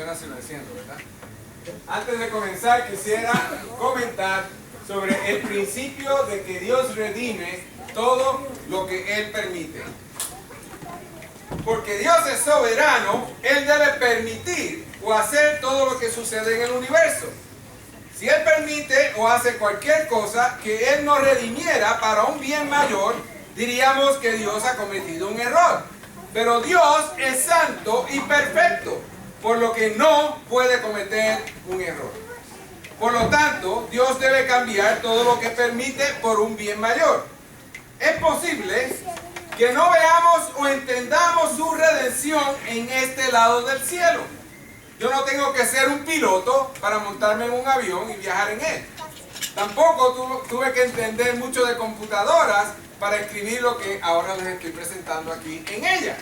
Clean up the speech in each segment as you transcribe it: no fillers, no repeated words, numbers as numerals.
funciona si lo enciendo, ¿verdad? Antes de comenzar, quisiera comentar sobre el principio de que Dios redime todo lo que Él permite. Porque Dios es soberano, Él debe permitir o hacer todo lo que sucede en el universo. Si Él permite o hace cualquier cosa que Él no redimiera para un bien mayor, diríamos que Dios ha cometido un error. Pero Dios es santo y perfecto, por lo que no puede cometer un error. Por lo tanto, Dios debe cambiar todo lo que permite por un bien mayor. Es posible que no veamos o entendamos su redención en este lado del cielo. Yo no tengo que ser un piloto para montarme en un avión y viajar en él. Tampoco tuve que entender mucho de computadoras para escribir lo que ahora les estoy presentando aquí en ella.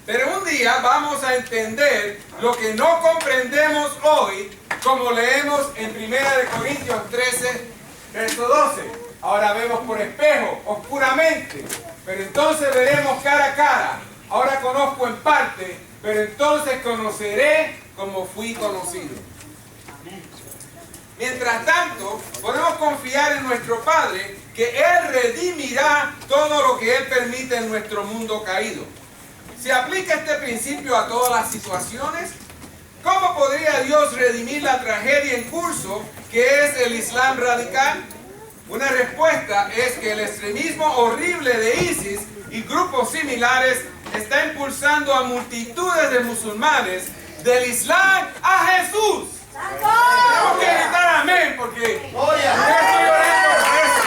Pero un día vamos a entender lo que no comprendemos hoy, como leemos en 1 Corintios 13, verso 12. Ahora vemos por espejo, oscuramente, pero entonces veremos cara a cara. Ahora conozco en parte, pero entonces conoceré como fui conocido. Mientras tanto, podemos confiar en nuestro Padre, que Él redimirá todo lo que Él permite en nuestro mundo caído. ¿Se aplica este principio a todas las situaciones? ¿Cómo podría Dios redimir la tragedia en curso que es el Islam radical? Una respuesta es que el extremismo horrible de ISIS y grupos similares está impulsando a multitudes de musulmanes del Islam a Jesús. Tenemos que gritar amén porque yo estoy orando por eso.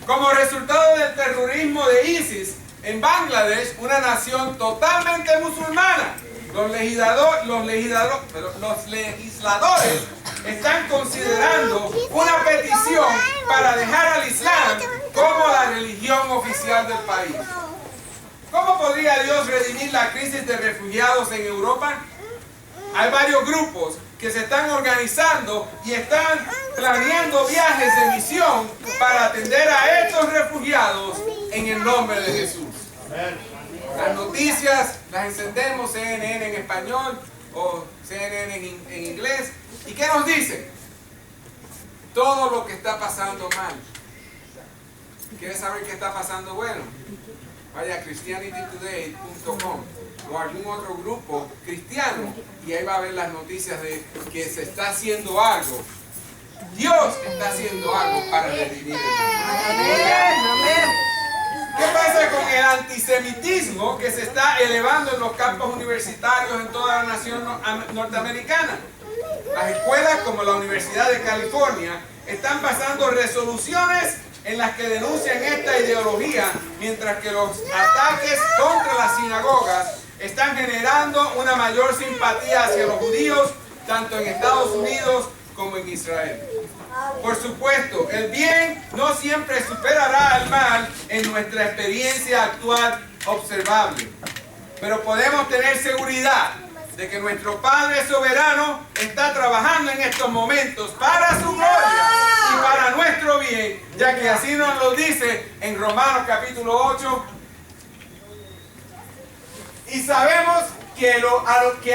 Como resultado del terrorismo de ISIS en Bangladesh, una nación totalmente musulmana, los legisladores están considerando una petición para dejar al Islam como la religión oficial del país. ¿Cómo podría Dios redimir la crisis de refugiados en Europa? Hay varios grupos que se están organizando y están planeando viajes de misión para atender a estos refugiados en el nombre de Jesús. Las noticias las encendemos, CNN en español o CNN en inglés. ¿Y qué nos dicen? Todo lo que está pasando mal. ¿Quieres saber qué está pasando bueno? Vaya a christianitytoday.com o algún otro grupo cristiano y ahí va a ver las noticias de que se está haciendo algo. Dios está haciendo algo para redimir el mundo. ¿Qué pasa con el antisemitismo que se está elevando en los campos universitarios en toda la nación norteamericana? Las escuelas como la Universidad de California están pasando resoluciones en las que denuncian esta ideología, mientras que los ataques contra las sinagogas están generando una mayor simpatía hacia los judíos, tanto en Estados Unidos como en Israel. Por supuesto, el bien no siempre superará al mal en nuestra experiencia actual observable, pero podemos tener seguridad de que nuestro Padre soberano está trabajando en estos momentos para su gloria y para nuestro bien, ya que así nos lo dice en Romanos capítulo 8. Y sabemos que a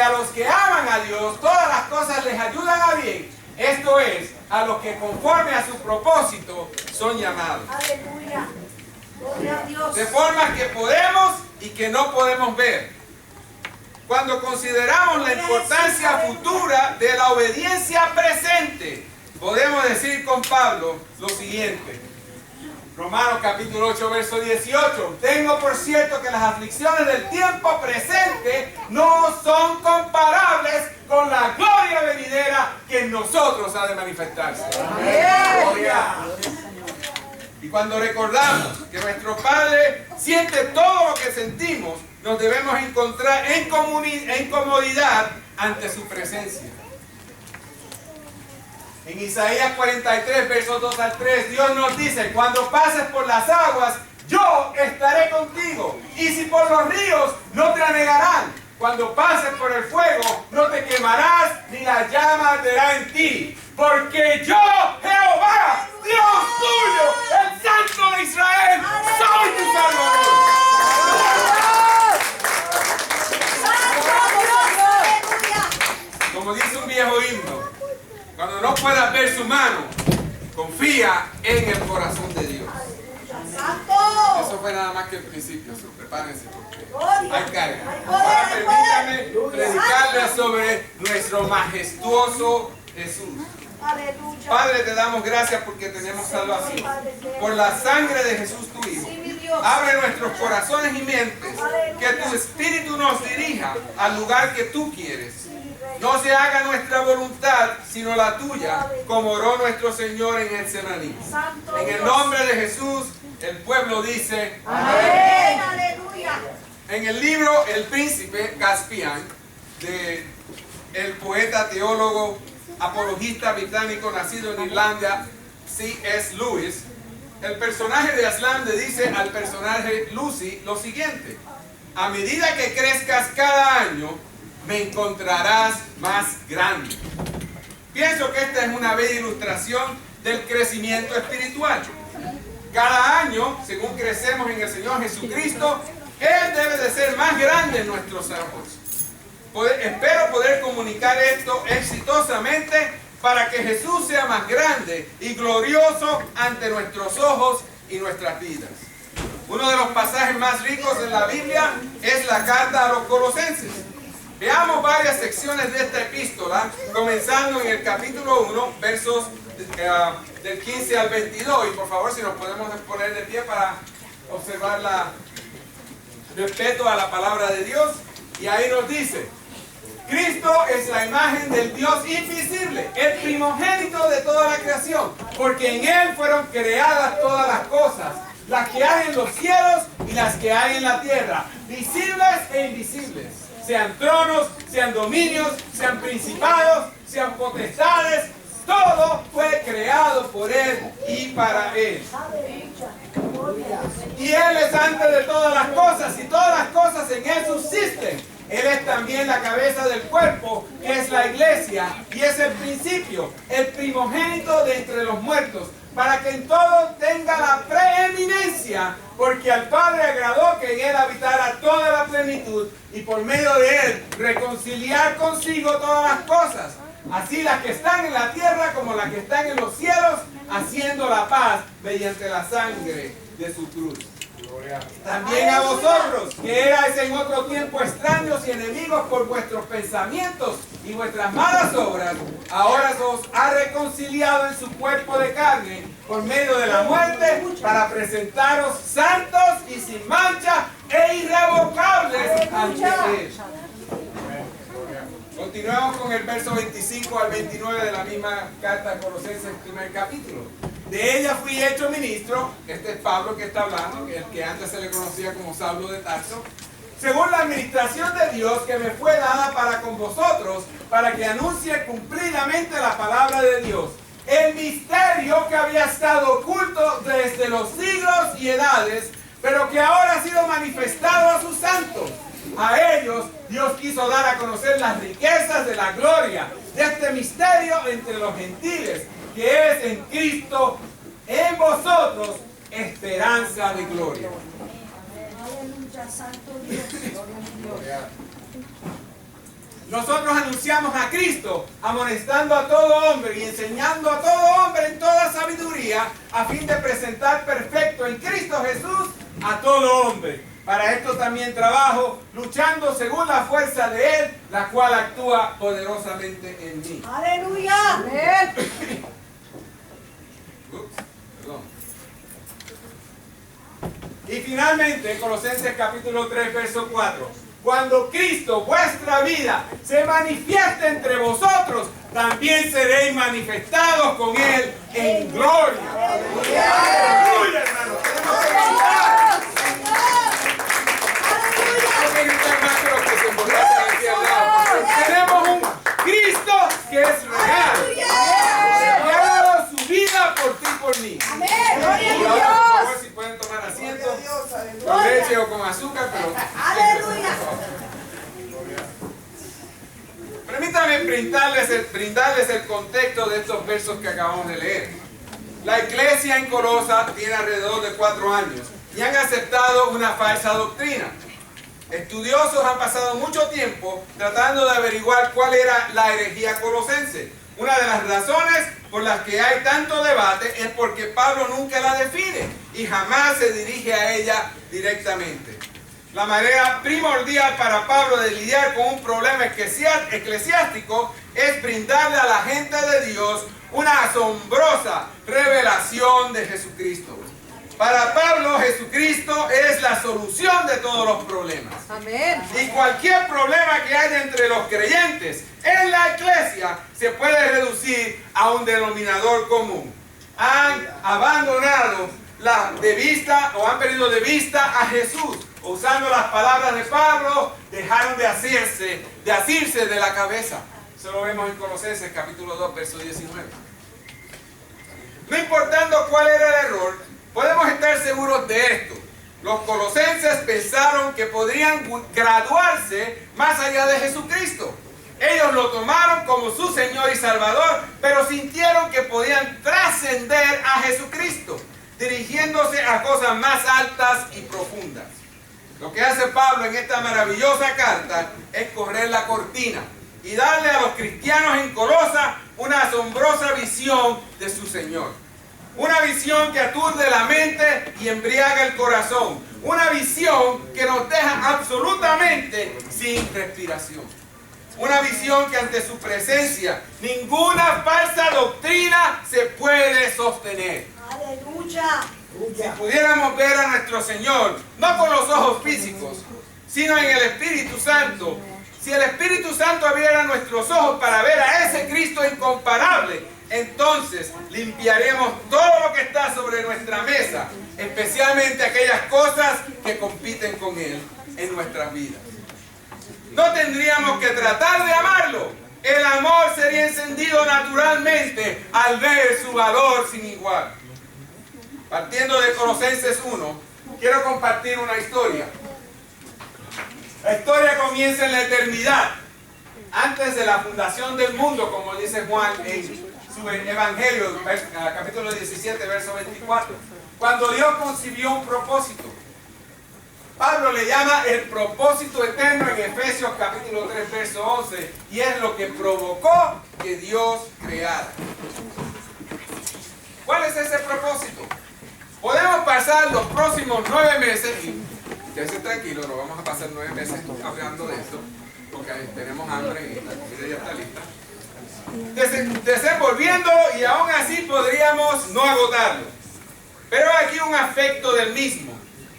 los que aman a Dios, todas las cosas les ayudan a bien. Esto es, a los que conforme a su propósito son llamados. Aleluya. Gloria a Dios. De forma que podemos y que no podemos ver. Cuando consideramos la importancia futura de la obediencia presente, podemos decir con Pablo lo siguiente. Romanos capítulo 8, verso 18. Tengo por cierto que las aflicciones del tiempo presente no son comparables con la gloria venidera que en nosotros ha de manifestarse. Gloria. Y cuando recordamos que nuestro Padre siente todo lo que sentimos, nos debemos encontrar en comodidad ante su presencia. En Isaías 43, versos 2 al 3, Dios nos dice: cuando pases por las aguas, yo estaré contigo. Y si por los ríos, no te anegarán. Cuando pases por el fuego, no te quemarás, ni la llama arderá en ti. Porque yo, Jehová, Dios tuyo, el Santo de Israel, soy tu Salvador. confía en el corazón de Dios. Eso fue nada más que el principio, prepárense porque hay carga. Ahora permítanme predicarles sobre nuestro majestuoso Jesús. Padre, te damos gracias porque tenemos salvación. Por la sangre de Jesús tu Hijo. Abre nuestros corazones y mentes, que tu Espíritu nos dirija al lugar que tú quieres. No se haga nuestra voluntad, sino la tuya, como oró nuestro Señor en Getsemaní. En el nombre de Jesús, el pueblo dice amén. Aleluya. En el libro El Príncipe Caspian, de el poeta, teólogo, apologista británico nacido en Irlanda, C.S. Lewis, el personaje de Aslan le dice al personaje Lucy lo siguiente: a medida que crezcas cada año, me encontrarás más grande. Pienso que esta es una bella ilustración del crecimiento espiritual. Cada año, según crecemos en el Señor Jesucristo, Él debe de ser más grande en nuestros ojos. Espero poder comunicar esto exitosamente para que Jesús sea más grande y glorioso ante nuestros ojos y nuestras vidas. Uno de los pasajes más ricos en la Biblia es la carta a los Colosenses. Veamos varias secciones de esta epístola, comenzando en el capítulo 1, versos del 15 al 22. Y por favor, si nos podemos poner de pie para observar respeto a la palabra de Dios. Y ahí nos dice: Cristo es la imagen del Dios invisible, el primogénito de toda la creación, porque en Él fueron creadas todas las cosas, las que hay en los cielos y las que hay en la tierra, visibles e invisibles, sean tronos, sean dominios, sean principados, sean potestades, todo fue creado por Él y para Él. Y Él es antes de todas las cosas, y todas las cosas en Él subsisten. Él es también la cabeza del cuerpo, que es la iglesia, y es el principio, el primogénito de entre los muertos, para que en todo tenga la preeminencia, porque al Padre agradó que en Él habitara toda la plenitud, y por medio de Él reconciliar consigo todas las cosas, así las que están en la tierra como las que están en los cielos, haciendo la paz mediante la sangre de su cruz. También a vosotros, que erais en otro tiempo extraños y enemigos por vuestros pensamientos y vuestras malas obras, ahora os ha reconciliado en su cuerpo de carne por medio de la muerte, para presentaros santos y sin mancha e irrevocables ante Él. Continuamos con el verso 25 al 29 de la misma carta a Colosenses, primer capítulo. De ella fui hecho ministro, este es Pablo que está hablando, el que antes se le conocía como Saulo de Tarso, según la administración de Dios que me fue dada para con vosotros, para que anuncie cumplidamente la palabra de Dios, el misterio que había estado oculto desde los siglos y edades, pero que ahora ha sido manifestado a sus santos. A ellos Dios quiso dar a conocer las riquezas de la gloria de este misterio entre los gentiles, que es en Cristo, en vosotros, esperanza de gloria. Aleluya, santo Dios. Nosotros anunciamos a Cristo, amonestando a todo hombre y enseñando a todo hombre en toda sabiduría, a fin de presentar perfecto en Cristo Jesús a todo hombre. Para esto también trabajo, luchando según la fuerza de Él, la cual actúa poderosamente en mí. Aleluya. Perdón. Y finalmente, Colosenses capítulo 3, verso 4. Cuando Cristo, vuestra vida, se manifieste entre vosotros, también seréis manifestados con Él en gloria. Aleluya, hermanos. Tenemos un Cristo que es real, que ha dado su vida por ti y por mí. Y ahora, por favor, si pueden tomar asiento, con leche o con azúcar, pero permítanme brindarles el contexto de estos versos que acabamos de leer. La iglesia en Colosa tiene alrededor de 4 años y han aceptado una falsa doctrina. Estudiosos han pasado mucho tiempo tratando de averiguar cuál era la herejía colosense. Una de las razones por las que hay tanto debate es porque Pablo nunca la define y jamás se dirige a ella directamente. La manera primordial para Pablo de lidiar con un problema eclesiástico es brindarle a la gente de Dios una asombrosa revelación de Jesucristo. Para Pablo, Jesucristo es la solución de todos los problemas. Amén. Y cualquier problema que haya entre los creyentes en la iglesia se puede reducir a un denominador común. Han abandonado de vista o han perdido de vista a Jesús. Usando las palabras de Pablo, dejaron de asirse de la cabeza. Eso lo vemos en Colosenses capítulo 2, verso 19. No importando cuál era el error, podemos estar seguros de esto. Los colosenses pensaron que podrían graduarse más allá de Jesucristo. Ellos lo tomaron como su Señor y Salvador, pero sintieron que podían trascender a Jesucristo, dirigiéndose a cosas más altas y profundas. Lo que hace Pablo en esta maravillosa carta es correr la cortina y darle a los cristianos en Colosa una asombrosa visión de su Señor. Una visión que aturde la mente y embriaga el corazón. Una visión que nos deja absolutamente sin respiración. Una visión que ante su presencia ninguna falsa doctrina se puede sostener. Aleluya. Si pudiéramos ver a nuestro Señor, no con los ojos físicos, sino en el Espíritu Santo, si el Espíritu Santo abriera nuestros ojos para ver a ese Cristo incomparable, entonces limpiaremos todo lo que está sobre nuestra mesa, especialmente aquellas cosas que compiten con Él en nuestras vidas. No tendríamos que tratar de amarlo. El amor sería encendido naturalmente al ver su valor sin igual. Partiendo de Colosenses 1, quiero compartir una historia. La historia comienza en la eternidad, antes de la fundación del mundo, como dice Juan en su Evangelio, capítulo 17, verso 24. Cuando Dios concibió un propósito. Pablo le llama el propósito eterno en Efesios capítulo 3, verso 11, y es lo que provocó que Dios creara. ¿Cuál es ese propósito? Podemos pasar los próximos 9 meses, y quédense tranquilos, no vamos a pasar 9 meses hablando de esto, porque tenemos hambre y la comida ya está lista, desenvolviéndolo, y aún así podríamos no agotarlo. Pero hay aquí un aspecto del mismo.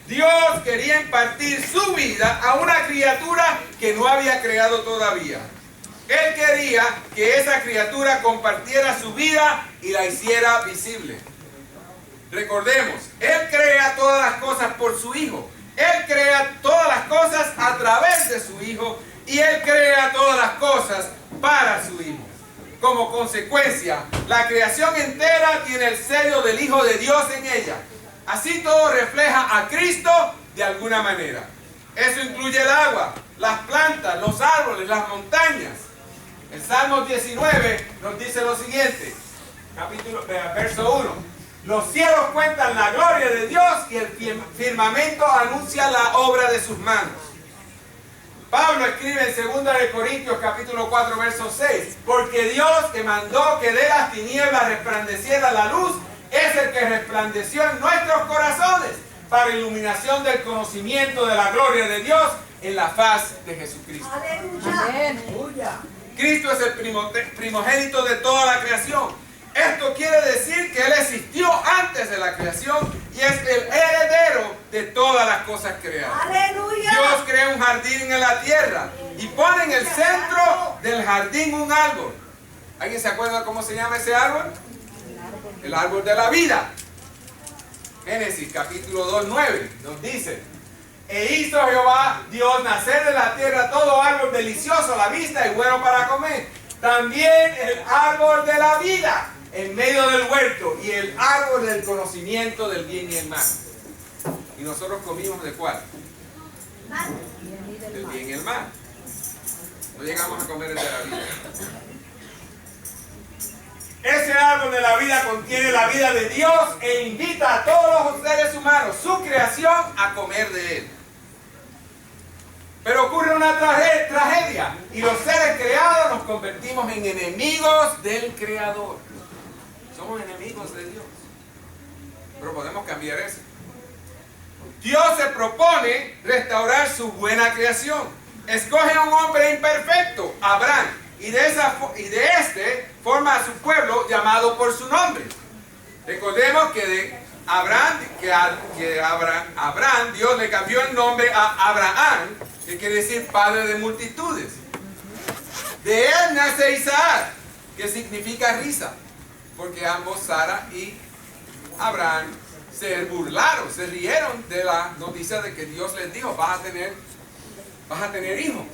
Dios quería impartir su vida a una criatura que no había creado todavía. Él quería que esa criatura compartiera su vida y la hiciera visible. Recordemos, Él crea todas las cosas por su Hijo. Él crea todas las cosas a través de su Hijo, y Él crea todas las cosas para su Hijo. Como consecuencia, la creación entera tiene el sello del Hijo de Dios en ella. Así todo refleja a Cristo de alguna manera. Eso incluye el agua, las plantas, los árboles, las montañas. El Salmo 19 nos dice lo siguiente, verso 1. Los cielos cuentan la gloria de Dios y el firmamento anuncia la obra de sus manos. Pablo escribe en 2 Corintios capítulo 4 verso 6, porque Dios que mandó que de las tinieblas resplandeciera la luz, es el que resplandeció en nuestros corazones para iluminación del conocimiento de la gloria de Dios en la faz de Jesucristo. Aleluya. Cristo es el primogénito de toda la creación. Esto quiere decir que Él existió antes de la creación y es el heredero de todas las cosas creadas. Aleluya. Dios crea un jardín en la tierra y pone en el centro del jardín un árbol. ¿Alguien se acuerda cómo se llama ese árbol? El árbol de la vida. Génesis capítulo 2, 9 nos dice: e hizo Jehová Dios nacer de la tierra todo árbol delicioso a la vista y bueno para comer. También el árbol de la vida en medio del huerto y el árbol del conocimiento del bien y el mal. Y nosotros comimos ¿de cuál? Del bien y el mal. No llegamos a comer el de la vida. Ese árbol de la vida contiene la vida de Dios e invita a todos los seres humanos, su creación, a comer de él. Pero ocurre una tragedia. Y los seres creados nos convertimos en enemigos del Creador. Somos enemigos de Dios. Pero podemos cambiar eso. Dios se propone restaurar su buena creación. Escoge a un hombre imperfecto, Abraham, y de este forma a su pueblo llamado por su nombre. Recordemos que de Abraham, Dios le cambió el nombre a Abraham, que quiere decir padre de multitudes. De él nace Isaac, que significa risa, porque ambos, Sara y Abraham, se burlaron, se rieron de la noticia de que Dios les dijo: vas a tener hijos.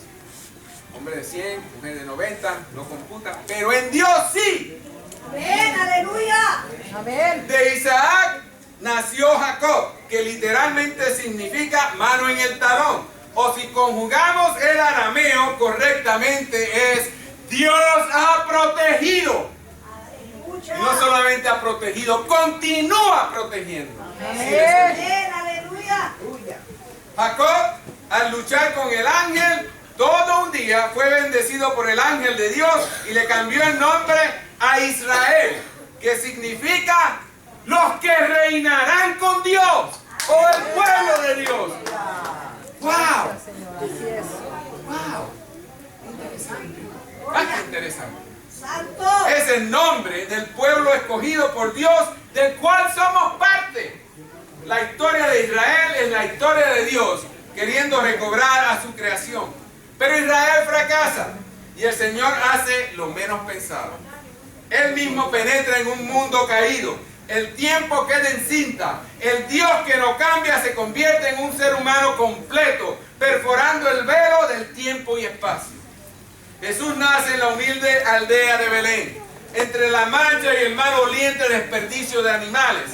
Hombre de 100, mujer de 90, no computa, pero en Dios sí. Amén, aleluya. Amén. De Isaac nació Jacob, que literalmente significa mano en el talón. O si conjugamos el arameo correctamente es: Dios ha protegido. Aleluya. Y no solamente ha protegido, continúa protegiendo. Amén, aleluya. Jacob, al luchar con el ángel, todo un día fue bendecido por el ángel de Dios y le cambió el nombre a Israel, que significa los que reinarán con Dios, o el pueblo de Dios. ¡Wow! Señor, así es. ¡Wow! Interesante. ¡Ah, qué interesante! Santo. Es el nombre del pueblo escogido por Dios, del cual somos parte. La historia de Israel es la historia de Dios queriendo recobrar a su creación. Pero Israel fracasa y el Señor hace lo menos pensado. Él mismo penetra en un mundo caído. El tiempo queda encinta. El Dios que no cambia se convierte en un ser humano completo, perforando el velo del tiempo y espacio. Jesús nace en la humilde aldea de Belén, entre la mancha y el mal oliente desperdicio de animales.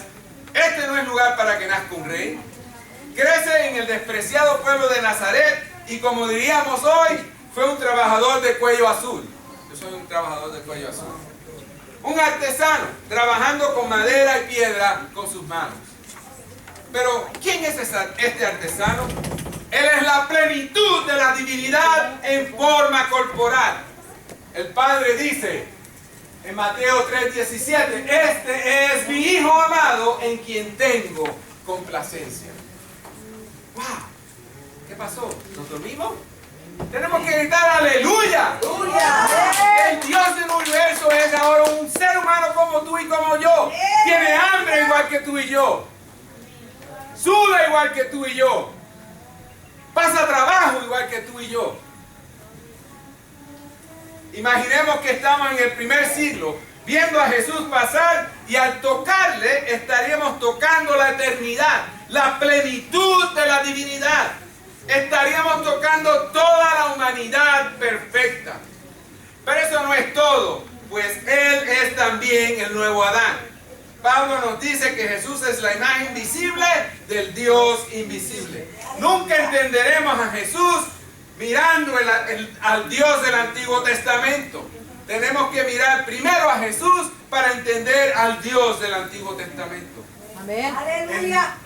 Este no es lugar para que nazca un rey. Crece en el despreciado pueblo de Nazaret y, como diríamos hoy, fue un trabajador de cuello azul. Yo soy un trabajador de cuello azul. Un artesano, trabajando con madera y piedra con sus manos. Pero, ¿quién es este artesano? Él es la plenitud de la divinidad en forma corporal. El Padre dice en Mateo 3:17: este es mi Hijo amado en quien tengo complacencia. ¡Wow! ¿Qué pasó? ¿Nos dormimos? Tenemos que gritar aleluya. Aleluya. El Dios del universo es ahora un ser humano como tú y como yo. Tiene hambre igual que tú y yo. Suda igual que tú y yo. Pasa trabajo igual que tú y yo. Imaginemos que estamos en el primer siglo viendo a Jesús pasar y al tocarle estaríamos tocando la eternidad, la plenitud de la divinidad. Estaríamos tocando toda la humanidad perfecta. Pero eso no es todo, pues Él es también el nuevo Adán. Pablo nos dice que Jesús es la imagen visible del Dios invisible. Nunca entenderemos a Jesús mirando al Dios del Antiguo Testamento. Tenemos que mirar primero a Jesús para entender al Dios del Antiguo Testamento. Amén. Aleluya.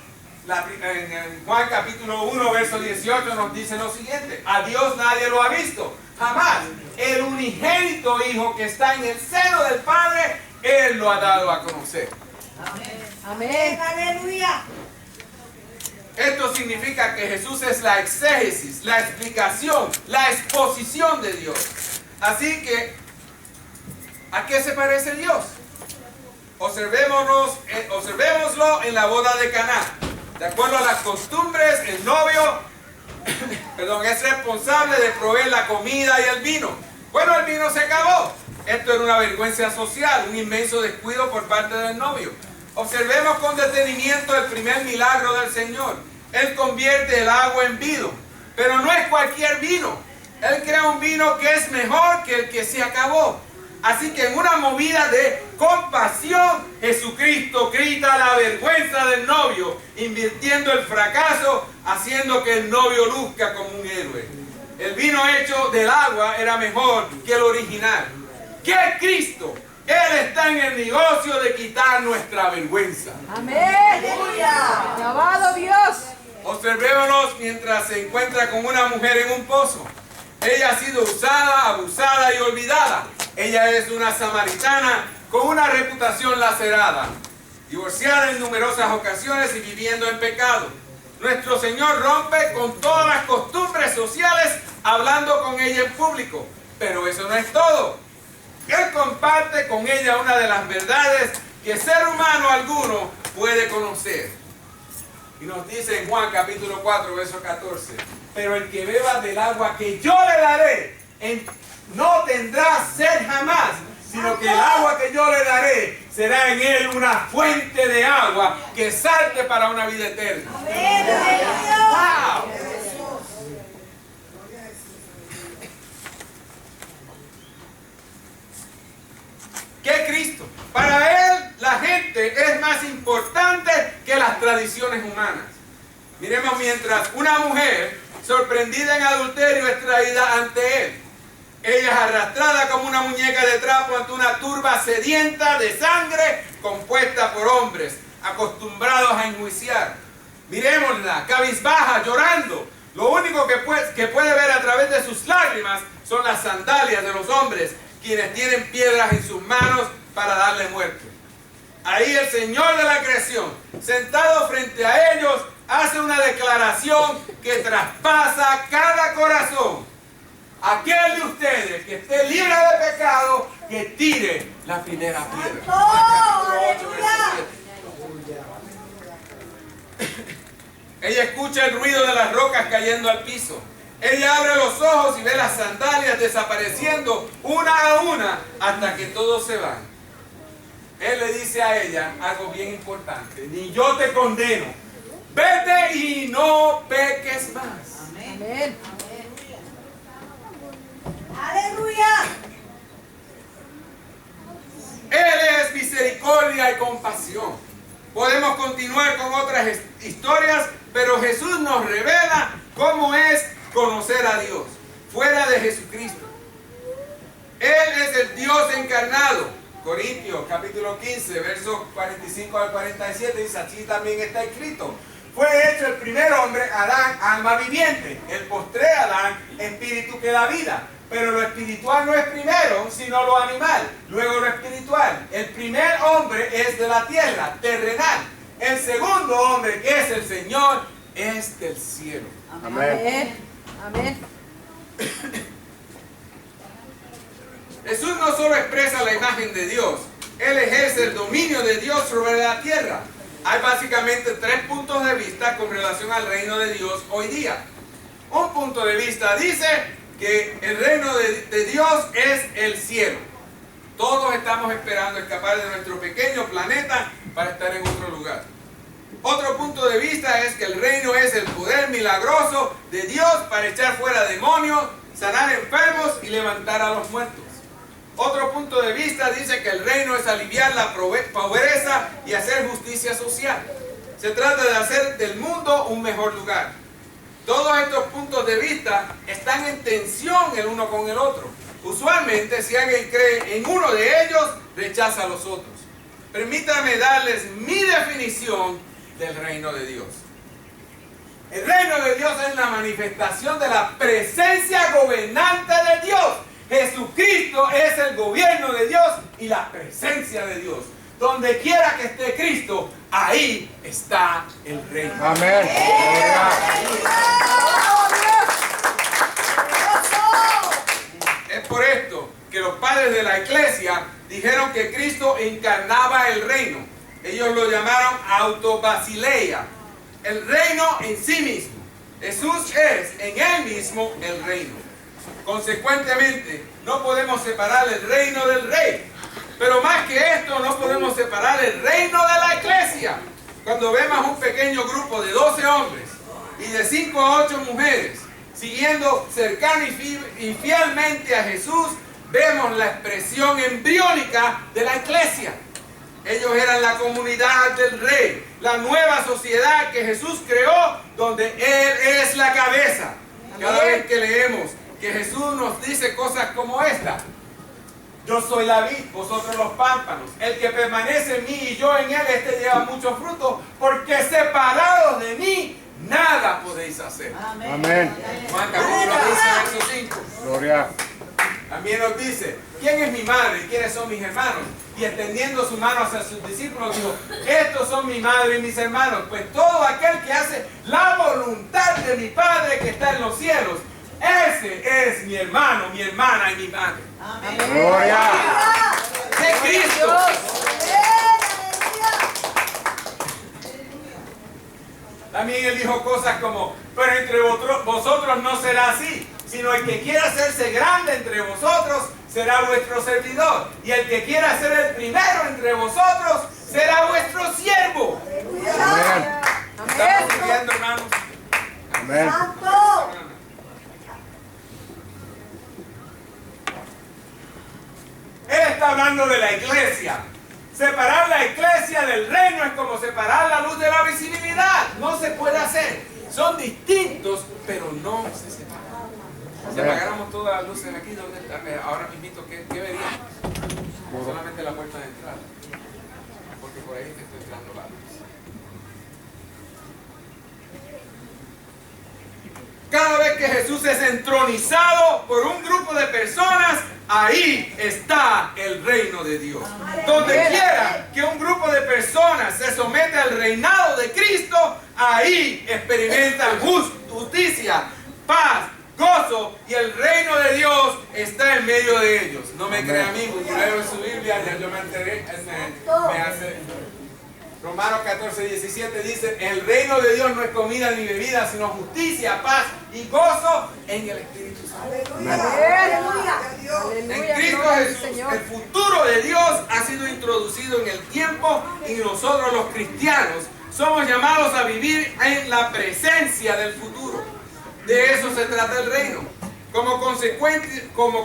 En Juan capítulo 1, verso 18 nos dice lo siguiente: a Dios nadie lo ha visto, jamás. El unigénito Hijo que está en el seno del Padre, Él lo ha dado a conocer. Amén. Aleluya. Esto significa que Jesús es la exégesis, la explicación, la exposición de Dios. Así que, ¿a qué se parece Dios? Observémoslo en la boda de Caná. De acuerdo a las costumbres, el novio es responsable de proveer la comida y el vino. Bueno, el vino se acabó. Esto era una vergüenza social, un inmenso descuido por parte del novio. Observemos con detenimiento el primer milagro del Señor. Él convierte el agua en vino, pero no es cualquier vino. Él crea un vino que es mejor que el que se acabó. Así que en una movida de compasión, Jesucristo quita la vergüenza del novio, invirtiendo el fracaso, haciendo que el novio luzca como un héroe. El vino hecho del agua era mejor que el original. ¿Qué es Cristo? Él está en el negocio de quitar nuestra vergüenza. Amén. Aleluya. Alabado Dios. Observémonos mientras se encuentra con una mujer en un pozo. Ella ha sido usada, abusada y olvidada. Ella es una samaritana con una reputación lacerada, divorciada en numerosas ocasiones y viviendo en pecado. Nuestro Señor rompe con todas las costumbres sociales hablando con ella en público. Pero eso no es todo. Él comparte con ella una de las verdades que ser humano alguno puede conocer. Y nos dice en Juan capítulo 4, verso 14: pero el que beba del agua que yo le daré, no tendrá sed jamás, sino que el agua que yo le daré será en él una fuente de agua que salte para una vida eterna. ¡Wow! ¿Qué Cristo? Para él la gente es más importante que las tradiciones humanas. Miremos mientras una mujer sorprendida en adulterio es traída ante él. Ella es arrastrada como una muñeca de trapo ante una turba sedienta de sangre compuesta por hombres acostumbrados a enjuiciar. Miremosla, cabizbaja, llorando. Lo único que puede ver a través de sus lágrimas son las sandalias de los hombres, quienes tienen piedras en sus manos para darle muerte. Ahí el Señor de la creación, sentado frente a ellos, hace una declaración que traspasa cada corazón. Aquel de ustedes que esté libre de pecado, que tire la primera piedra. Ella escucha el ruido de las rocas cayendo al piso. Ella abre los ojos y ve las sandalias desapareciendo una a una hasta que todos se van. Él le dice a ella algo bien importante: ni yo te condeno. Vete y no peques más. Amén. Aleluya. Él es misericordia y compasión. Podemos continuar con otras historias, pero Jesús nos revela cómo es conocer a Dios fuera de Jesucristo. Él es el Dios encarnado. Corintios capítulo 15, versos 45 al 47 dice: así también está escrito: fue hecho el primer hombre, Adán, alma viviente; el postre Adán, espíritu que da vida. Pero lo espiritual no es primero, sino lo animal, luego lo espiritual. El primer hombre es de la tierra, terrenal. El segundo hombre, que es el Señor, es del cielo. Amén. Amén. Jesús no solo expresa la imagen de Dios, Él ejerce el dominio de Dios sobre la tierra. Hay básicamente 3 puntos de vista con relación al reino de Dios hoy día. Un punto de vista dice que el reino de Dios es el cielo. Todos estamos esperando escapar de nuestro pequeño planeta para estar en otro lugar. Otro punto de vista es que el reino es el poder milagroso de Dios para echar fuera demonios, sanar enfermos y levantar a los muertos. Otro punto de vista dice que el reino es aliviar la pobreza y hacer justicia social. Se trata de hacer del mundo un mejor lugar. Todos estos puntos de vista están en tensión el uno con el otro. Usualmente, si alguien cree en uno de ellos, rechaza a los otros. Permítanme darles mi definición del reino de Dios. El reino de Dios es la manifestación de la presencia gobernante de Dios. Jesucristo es el gobierno de Dios y la presencia de Dios. Donde quiera que esté Cristo, ahí está el reino. Amén. Es por esto que los padres de la iglesia dijeron que Cristo encarnaba el reino. Ellos lo llamaron autobasileia, el reino en sí mismo. Jesús es en él mismo el reino. Consecuentemente, no podemos separar el reino del rey. Pero más que esto, no podemos separar el reino de la iglesia. Cuando vemos un pequeño grupo de 12 hombres y de 5 a 8 mujeres siguiendo cercana y fielmente a Jesús, vemos la expresión embriónica de la iglesia. Ellos eran la comunidad del rey, la nueva sociedad que Jesús creó, donde Él es la cabeza. Cada vez que leemos que Jesús nos dice cosas como esta: yo soy la vid, vosotros los pámpanos. El que permanece en mí y yo en él, este lleva mucho fruto, porque separados de mí nada podéis hacer. Amén. Juan capítulo 15, verso 5. Gloria. También nos dice, ¿quién es mi madre y quiénes son mis hermanos? Y extendiendo su mano hacia sus discípulos dijo, estos son mi madre y mis hermanos, pues todo aquel que hace la voluntad de mi Padre que está en los cielos, ese es mi hermano, mi hermana y mi madre. Gloria. De Cristo. También él dijo cosas como, pero entre vosotros no será así, sino el que quiera hacerse grande entre vosotros será vuestro servidor, y el que quiera ser el primero entre vosotros será vuestro siervo. Amén. ¿Estamos viendo, hermanos? Amén. Él está hablando de la iglesia. Separar la iglesia del reino es como separar la luz de la visibilidad. No se puede hacer. Son distintos, pero no se separan. Si apagáramos todas las luces aquí, ¿dónde está? Ahora mismo, ¿qué veríamos? Solamente la puerta de entrada. Porque por ahí te estoy entrando la luz. Cada vez que Jesús es entronizado por un grupo de personas, ahí está el reino de Dios. Donde quiera que un grupo de personas se somete al reinado de Cristo, ahí experimentan justicia, paz, gozo, y el reino de Dios está en medio de ellos. No me crea a mí, leo en su Biblia, ya yo me enteré, me hace... Romanos 14, 17 dice, el reino de Dios no es comida ni bebida, sino justicia, paz y gozo en el Espíritu Santo. En Cristo Jesús, el futuro de Dios ha sido introducido en el tiempo, y nosotros los cristianos somos llamados a vivir en la presencia del futuro. De eso se trata el reino. Como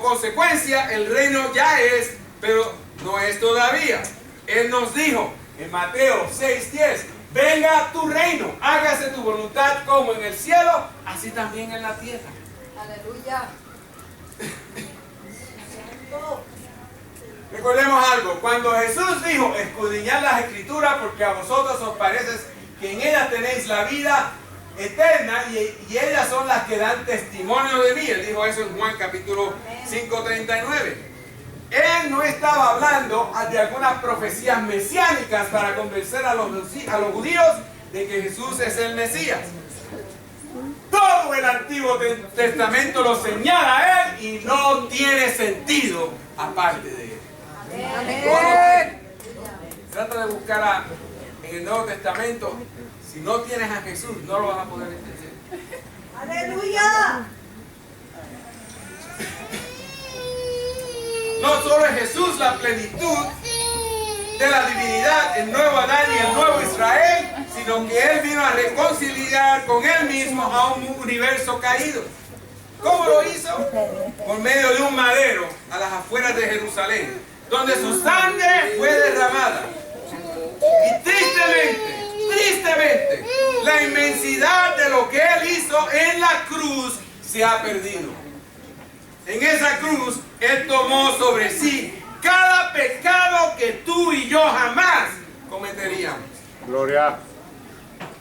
consecuencia, el reino ya es, pero no es todavía. Él nos dijo en Mateo 6:10, venga tu reino, hágase tu voluntad como en el cielo, así también en la tierra. Aleluya. Recordemos algo, cuando Jesús dijo, escudriñad las escrituras porque a vosotros os parece que en ellas tenéis la vida eterna y ellas son las que dan testimonio de mí. Él dijo eso en Juan capítulo 5:39. Él no estaba hablando de algunas profecías mesiánicas para convencer a los judíos de que Jesús es el Mesías. Todo el Antiguo Testamento lo señala a Él y no tiene sentido aparte de Él. Amén. Trata de buscar en el Nuevo Testamento. Si no tienes a Jesús, no lo vas a poder entender. ¡Aleluya! No solo es Jesús la plenitud de la divinidad, el nuevo Adán y el nuevo Israel, sino que Él vino a reconciliar con Él mismo a un universo caído. ¿Cómo lo hizo? Por medio de un madero a las afueras de Jerusalén, donde su sangre fue derramada. Y tristemente, la inmensidad de lo que Él hizo en la cruz se ha perdido. En esa cruz, Él tomó sobre sí cada pecado que tú y yo jamás cometeríamos. Gloria.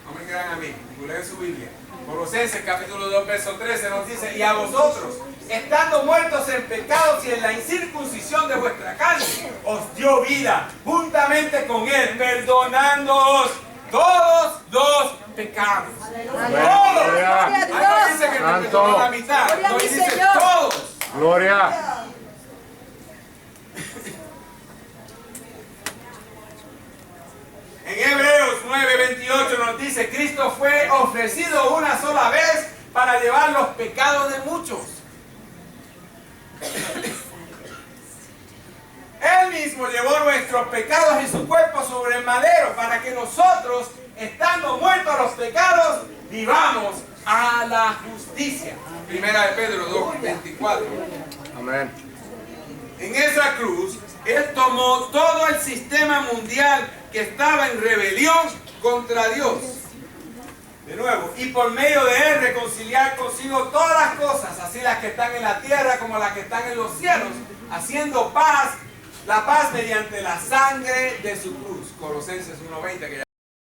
No me crean a mí, leen su Biblia. Colosenses capítulo 2, verso 13 nos dice, y a vosotros, estando muertos en pecados y en la incircuncisión de vuestra carne, os dio vida juntamente con Él, perdonándoos todos los pecados. Todos. Ahí dice que me perdonó la mitad, no dice todos. Gloria. En Hebreos 9:28 nos dice, Cristo fue ofrecido una sola vez para llevar los pecados de muchos. Él mismo llevó nuestros pecados en su cuerpo sobre el madero para que nosotros, estando muertos a los pecados, vivamos a la justicia. Primera de Pedro 2:24. Amén. En esa cruz, Él tomó todo el sistema mundial que estaba en rebelión contra Dios. De nuevo, y por medio de Él reconciliar consigo todas las cosas, así las que están en la tierra como las que están en los cielos, haciendo paz, la paz mediante la sangre de su cruz. Colosenses 1:20, que ya